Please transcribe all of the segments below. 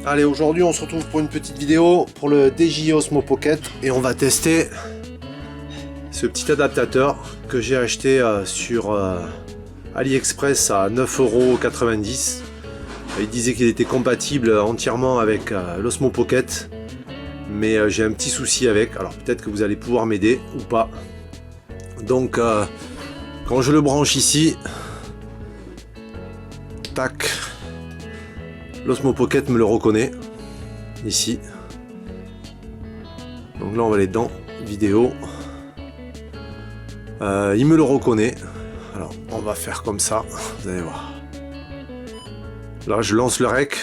Allez, aujourd'hui on se retrouve pour une petite vidéo pour le DJI Osmo Pocket et on va tester ce petit adaptateur que j'ai acheté sur AliExpress à 9,90 €. Il disait qu'il était compatible entièrement avec l'Osmo Pocket, mais j'ai un petit souci avec, alors peut-être que vous allez pouvoir m'aider ou pas. Donc quand je le branche ici, tac, l'Osmo Pocket me le reconnaît ici. Donc là on va aller dans vidéo, il me le reconnaît. Alors on va faire comme ça, vous allez voir. Là je lance le rec,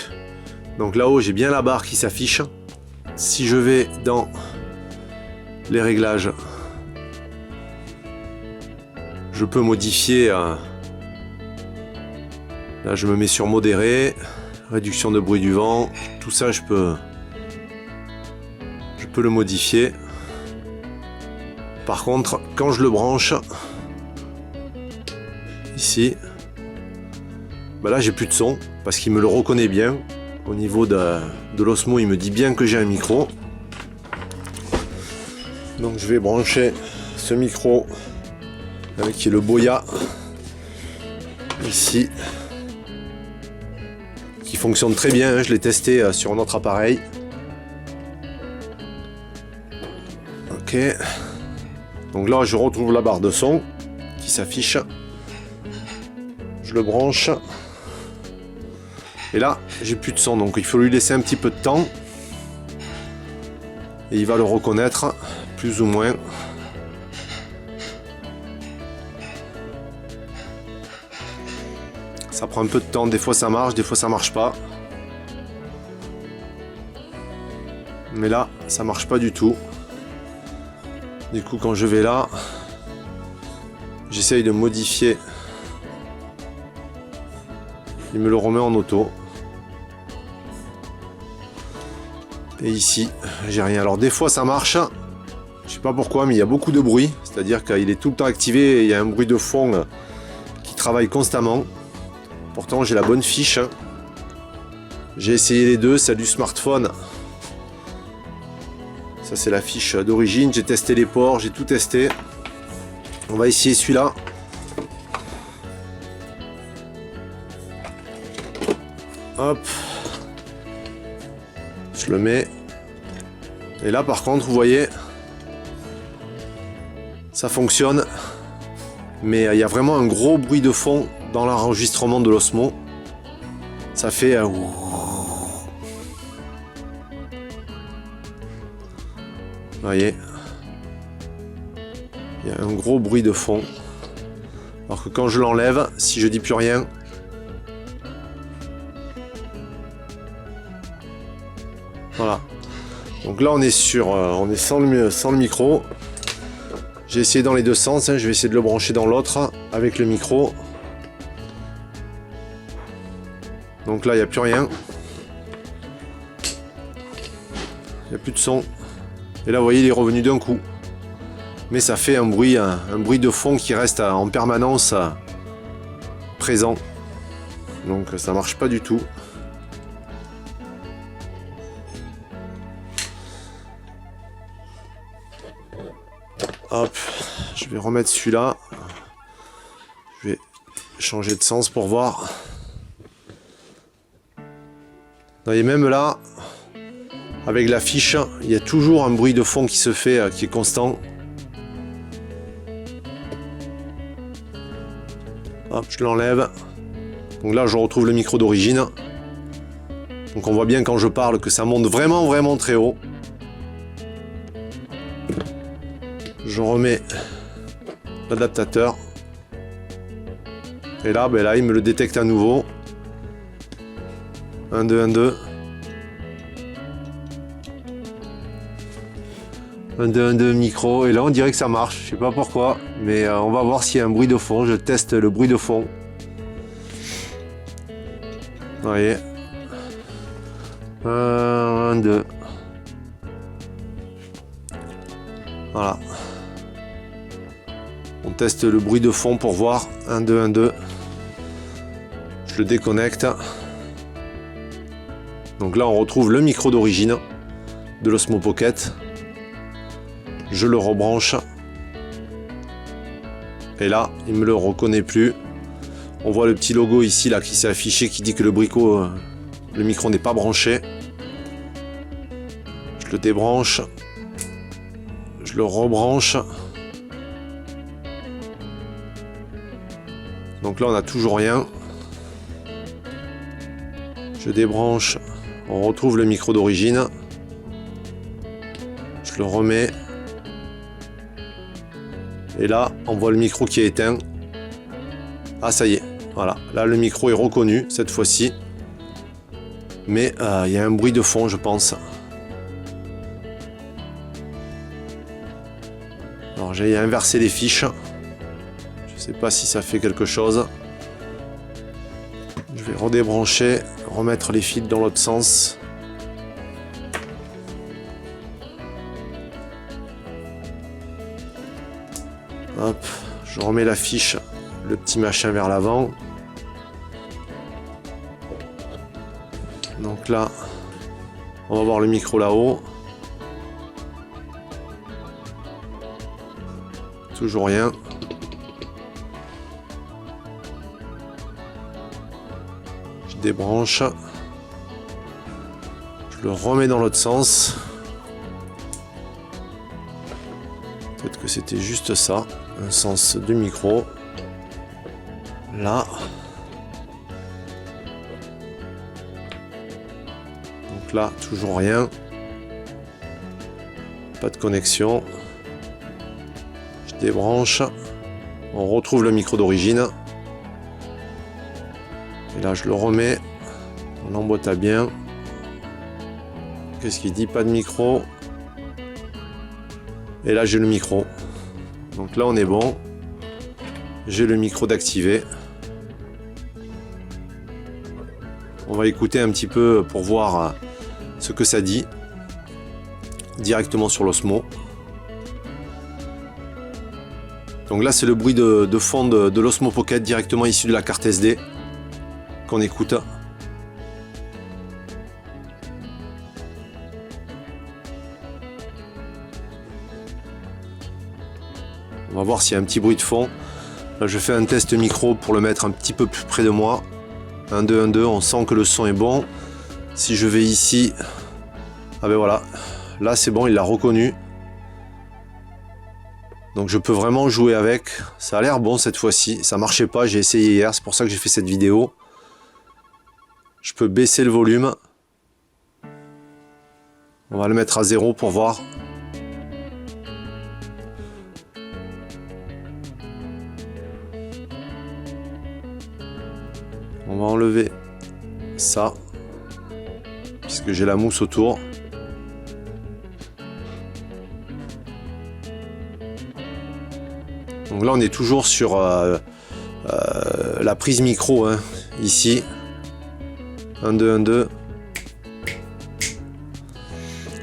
donc là-haut j'ai bien la barre qui s'affiche. Si je vais dans les réglages, je peux modifier, là je me mets sur modéré, réduction de bruit du vent, tout ça je peux le modifier. Par contre quand je le branche ici, bah là j'ai plus de son parce qu'il me le reconnaît bien. Au niveau de l'Osmo, il me dit bien que j'ai un micro. Donc je vais brancher ce micro qui est le Boya ici, qui fonctionne très bien, je l'ai testé sur un autre appareil. Ok, donc là je retrouve la barre de son qui s'affiche, je le branche et là j'ai plus de son, donc il faut lui laisser un petit peu de temps et il va le reconnaître plus ou moins. Ça prend un peu de temps, des fois ça marche, des fois ça marche pas. Mais là, ça marche pas du tout. Du coup, quand je vais là, j'essaye de modifier. Il me le remet en auto. Et ici, j'ai rien. Alors des fois ça marche. Je sais pas pourquoi, mais il y a beaucoup de bruit. C'est-à-dire qu'il est tout le temps activé et il y a un bruit de fond qui travaille constamment. Pourtant j'ai la bonne fiche. J'ai essayé les deux, celle du smartphone. Ça c'est la fiche d'origine. J'ai testé les ports, j'ai tout testé. On va essayer celui-là. Hop. Je le mets. Et là par contre vous voyez, ça fonctionne. Mais il y a vraiment un gros bruit de fond dans l'enregistrement de l'Osmo. Ça fait vous voyez, il y a un gros bruit de fond. Alors que quand je l'enlève, si je dis plus rien, voilà. Donc là on est sur, on est sans le micro. J'ai essayé dans les deux sens, hein. Je vais essayer de le brancher dans l'autre avec le micro. Donc là il n'y a plus rien. Il n'y a plus de son. Et là vous voyez il est revenu d'un coup. Mais ça fait un bruit de fond qui reste en permanence présent. Donc ça marche pas du tout. Hop, je vais remettre celui-là. Je vais changer de sens pour voir. Et même là, avec la fiche, il y a toujours un bruit de fond qui se fait, qui est constant. Hop, je l'enlève. Donc là, je retrouve le micro d'origine. Donc on voit bien quand je parle que ça monte vraiment très haut. Je remets l'adaptateur. Et là, là, il me le détecte à nouveau. 1, 2, 1, 2. 1, 2, 1, 2 micro. Et là, on dirait que ça marche. Je sais pas pourquoi. Mais on va voir s'il y a un bruit de fond. Je teste le bruit de fond. Vous voyez. 1, 2. Voilà. On teste le bruit de fond pour voir. 1, 2, 1, 2. Je le déconnecte. Donc là on retrouve le micro d'origine de l'Osmo Pocket. Je le rebranche. Et là, il ne me le reconnaît plus. On voit le petit logo ici là qui s'est affiché qui dit que le micro n'est pas branché. Je le débranche. Je le rebranche. Donc là, on n'a toujours rien. Je débranche. On retrouve le micro d'origine. Je le remets. Et là, on voit le micro qui est éteint. Ah, ça y est. Voilà. Là, le micro est reconnu cette fois-ci. Mais il y a un bruit de fond, je pense. Alors, j'ai inversé les fiches. Je ne sais pas si ça fait quelque chose. Je vais redébrancher, remettre les fils dans l'autre sens. Hop, je remets la fiche, le petit machin vers l'avant. Donc là, on va voir le micro là-haut. Toujours rien. Je débranche. Je le remets dans l'autre sens. Peut-être que c'était juste ça, un sens de micro. Là. Donc là, toujours rien. Pas de connexion. Je débranche. On retrouve le micro d'origine. Et là, je le remets. On emboîte à bien. Qu'est-ce qu'il dit? Pas de micro. Et là, j'ai le micro. Donc là, on est bon. J'ai le micro d'activer. On va écouter un petit peu pour voir ce que ça dit. Directement sur l'Osmo. Donc là, c'est le bruit de fond de l'Osmo Pocket directement issu de la carte SD qu'on écoute. On va voir s'il y a un petit bruit de fond. Là, je fais un test micro pour le mettre un petit peu plus près de moi. 1, 2, 1, 2, on sent que le son est bon. Si je vais ici, ah ben voilà, là c'est bon, il l'a reconnu. Donc je peux vraiment jouer avec. Ça a l'air bon cette fois-ci. Ça marchait pas, j'ai essayé hier, c'est pour ça que j'ai fait cette vidéo. Je peux baisser le volume. On va le mettre à 0 pour voir. On va enlever ça, puisque j'ai la mousse autour. Donc là on est toujours sur la prise micro, hein, ici. 1, 2, 1, 2.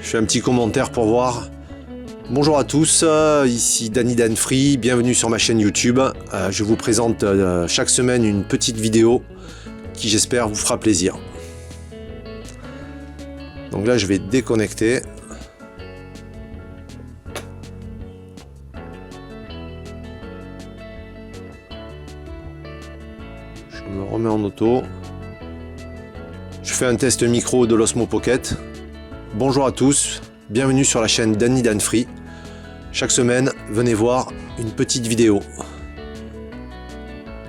Je fais un petit commentaire pour voir. Bonjour à tous, ici Danny Danfree, bienvenue sur ma chaîne YouTube. Je vous présente chaque semaine une petite vidéo qui j'espère vous fera plaisir. Donc là je vais déconnecter. Je me remets en auto. Je fais un test micro de l'Osmo Pocket. Bonjour à tous, bienvenue sur la chaîne Danny Danfree. Chaque semaine, venez voir une petite vidéo.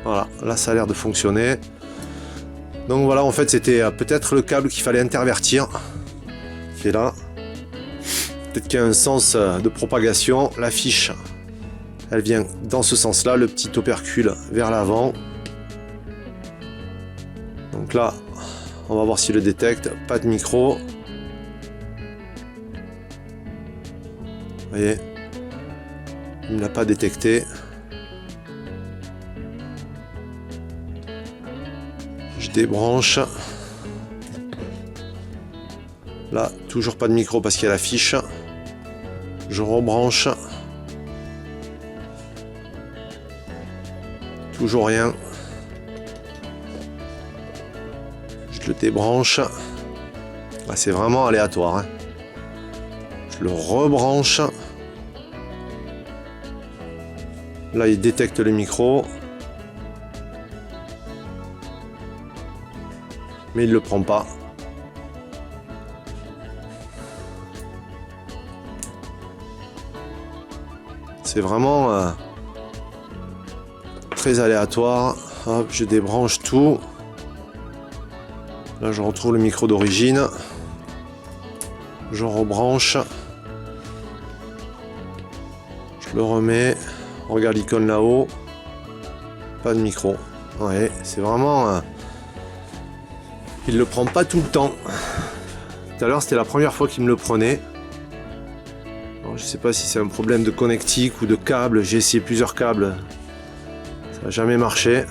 Voilà, là ça a l'air de fonctionner. Donc voilà, en fait c'était peut-être le câble qu'il fallait intervertir. Qui est là. Peut-être qu'il y a un sens de propagation. La fiche, elle vient dans ce sens-là, le petit opercule vers l'avant. Donc là, on va voir s'il le détecte. Pas de micro. Vous voyez, il ne l'a pas détecté. Je débranche. Là, toujours pas de micro parce qu'il y a la fiche. Je rebranche. Toujours rien. Je le débranche. Ah, c'est vraiment aléatoire. Hein. Je le rebranche. Là, il détecte le micro. Mais il ne le prend pas. C'est vraiment très aléatoire. Hop, je débranche tout. Là, je retrouve le micro d'origine. Je rebranche. Je le remets. Regarde l'icône là-haut. Pas de micro. Ouais, c'est vraiment... il ne le prend pas tout le temps. Tout à l'heure, c'était la première fois qu'il me le prenait. Alors, je sais pas si c'est un problème de connectique ou de câble. J'ai essayé plusieurs câbles. Ça n'a jamais marché.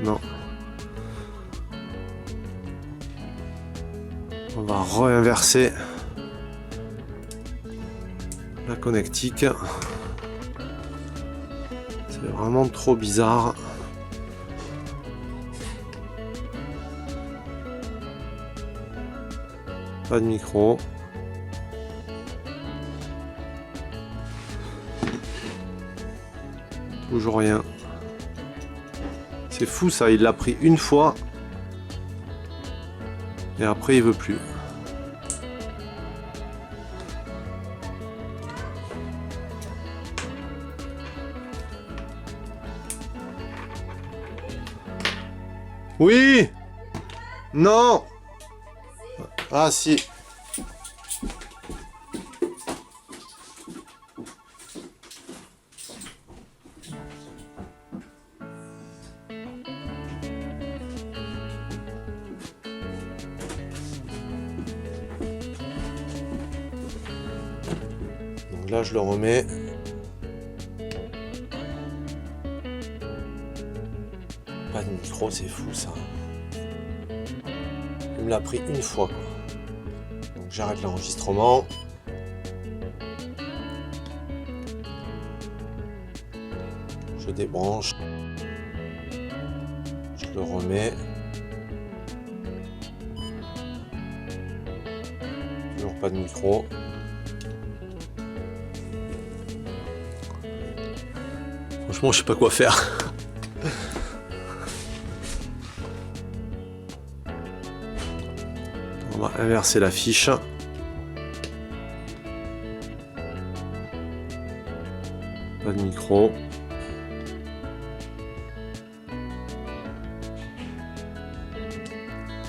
Non. On va réinverser la connectique. C'est vraiment trop bizarre. Pas de micro. Toujours rien. C'est fou ça, il l'a pris une fois. Et après il veut plus. Oui. Non. Ah si. Donc là je le remets. Pas de micro, c'est fou ça. Il me l'a pris une fois. Donc j'arrête l'enregistrement. Je débranche. Je le remets. Toujours pas de micro. Franchement, je sais pas quoi faire. On va inverser la fiche. Pas de micro.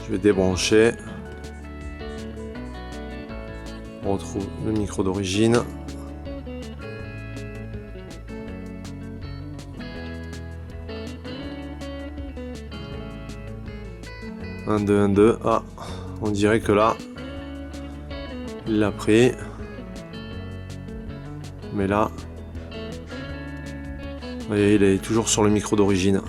Je vais débrancher. On retrouve le micro d'origine. Un, deux, un, deux. Ah, on dirait que là, il l'a pris. Mais là, vous voyez, il est toujours sur le micro d'origine.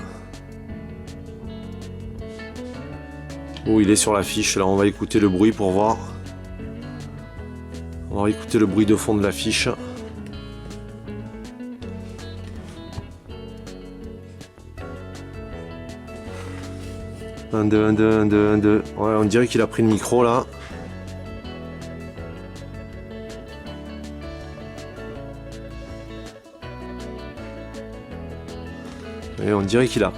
Oh, il est sur la fiche. Là, on va écouter le bruit pour voir. On va écouter le bruit de fond de la fiche. Un, deux, un, deux, un, deux, un, deux. Ouais, on dirait qu'il a pris le micro là. Et on dirait qu'il a.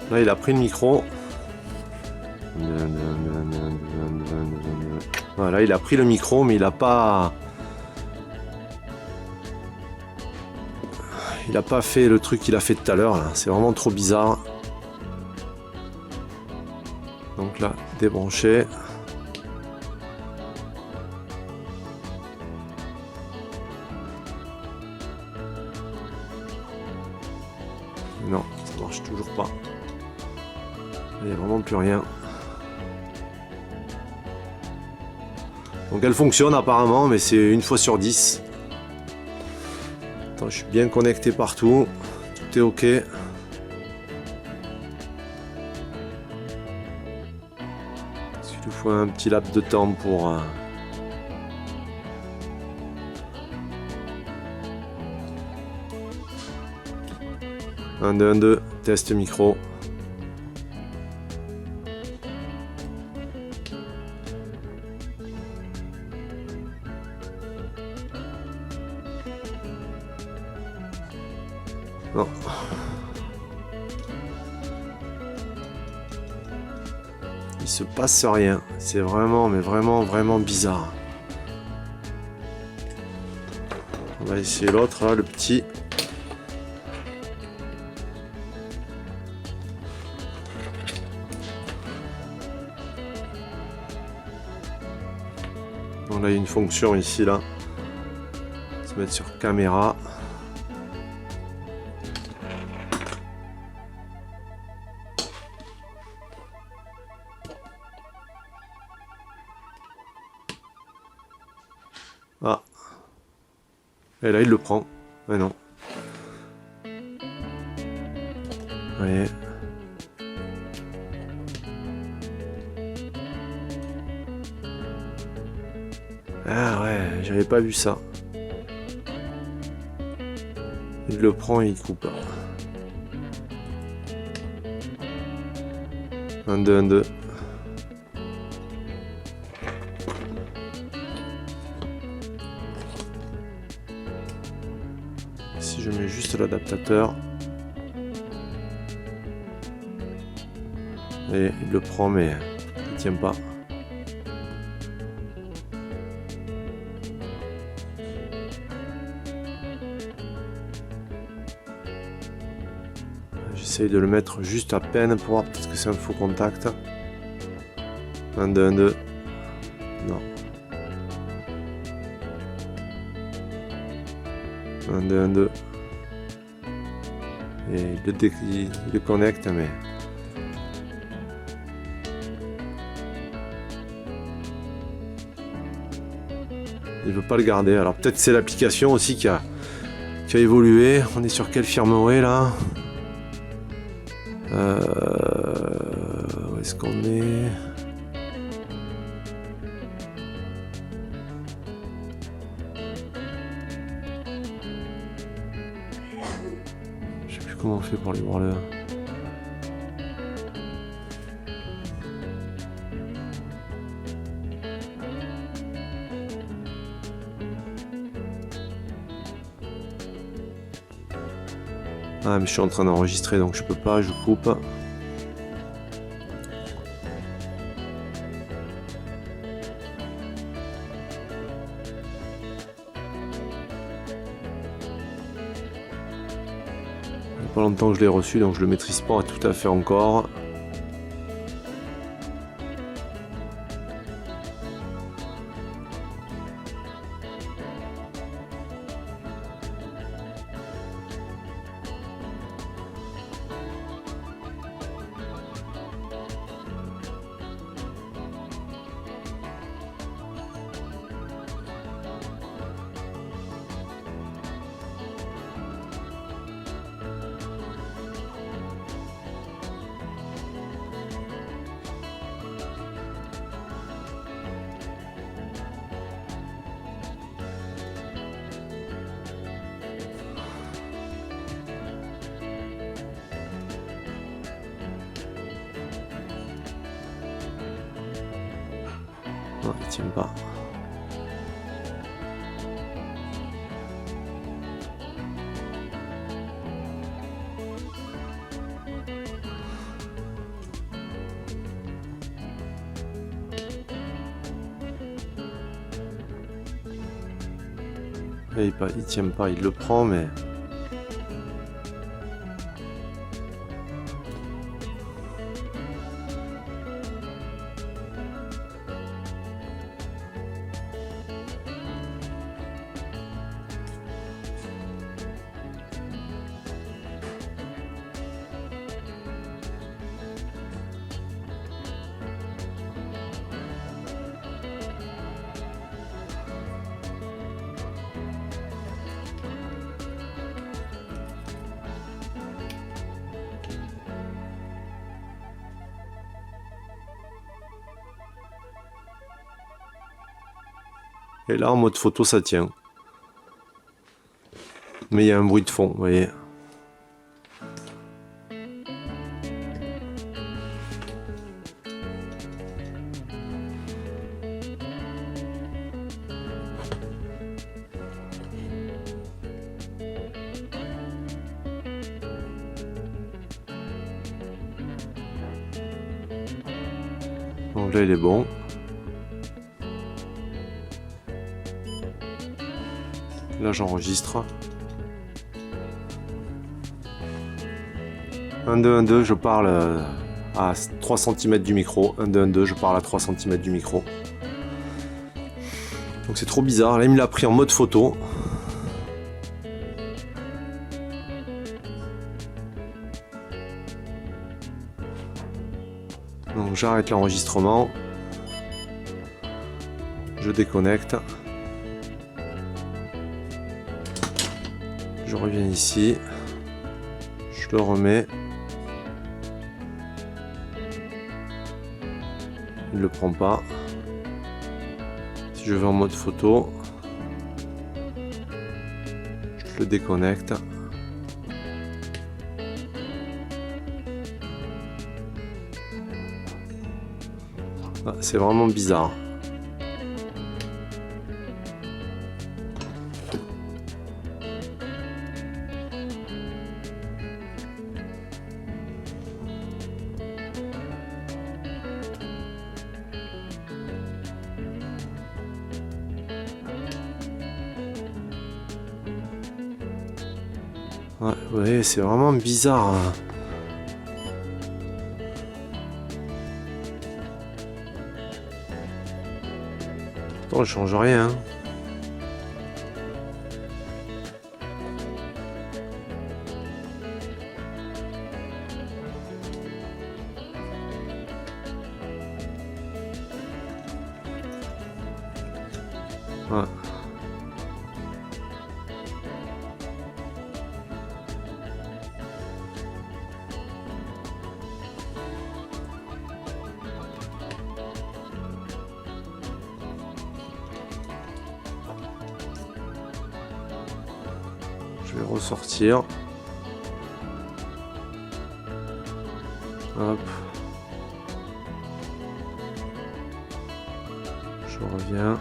Là, il a pris le micro. Voilà, il a pris le micro, mais il a pas fait le truc qu'il a fait tout à l'heure. C'est vraiment trop bizarre. Donc là, débrancher. Non, ça marche toujours pas. Il n'y a vraiment plus rien. Donc elle fonctionne apparemment, mais c'est une fois sur 10. Attends, je suis bien connecté partout. Tout est ok. Est-ce qu'il nous faut un petit laps de temps pour 1, 2, 1, 2, test micro. Non. Il se passe rien. C'est vraiment, mais vraiment bizarre. On va essayer l'autre, là, le petit. On a une fonction ici, là. Se mettre sur caméra. Ah. Et là, il le prend. Mais non. Vous voyez. Ah ouais, j'avais pas vu ça. Il le prend et il coupe. 1, 2, 1, 2. Si je mets juste l'adaptateur. Et il le prend mais il tient pas. J'essaye de le mettre juste à peine pour voir peut-être que c'est un faux contact. 1, 2, 1, 2. Non. 1, 2, 1, 2. Et il le connecte, mais... il veut pas le garder. Alors peut-être c'est l'application aussi qui a évolué. On est sur quel firmware là? Où est-ce qu'on est? Je sais plus comment on fait pour aller voir le... Ah mais je suis en train d'enregistrer donc je peux pas, je coupe. Il n'y a pas longtemps que je l'ai reçu donc je le maîtrise pas tout à fait encore. Non, il tient pas. Et il tient pas, il le prend mais... Et là, en mode photo, ça tient. Mais il y a un bruit de fond, vous voyez. Donc là il est bon. Là j'enregistre. 1, 2, 1, 2, je parle à 3 cm du micro. 1, 2, 1, 2, je parle à 3 cm du micro. Donc c'est trop bizarre. Là il me l'a pris en mode photo. Donc j'arrête l'enregistrement. Je déconnecte. Je reviens ici. Je le remets. Il ne le prend pas. Si je vais en mode photo, je le déconnecte. Ah, c'est vraiment bizarre. Ouais, c'est vraiment bizarre. Pourtant, je change rien. Ouais. Je vais ressortir. Hop. Je reviens.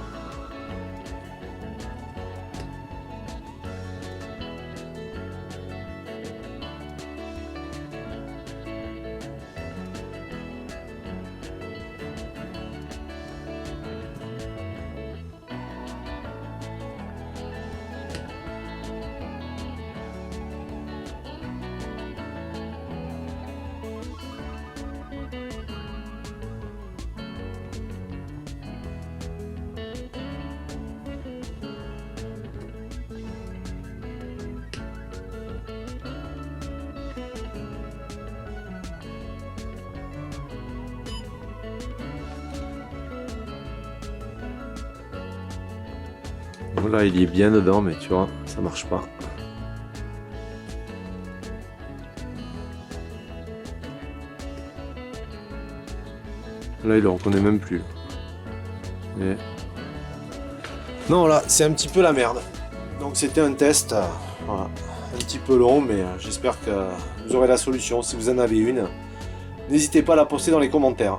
Là il est bien dedans, mais tu vois, ça marche pas. Là il le reconnaît même plus. Et... non, là c'est un petit peu la merde. Donc c'était un test, voilà, un petit peu long, mais j'espère que vous aurez la solution. Si vous en avez une, n'hésitez pas à la poster dans les commentaires.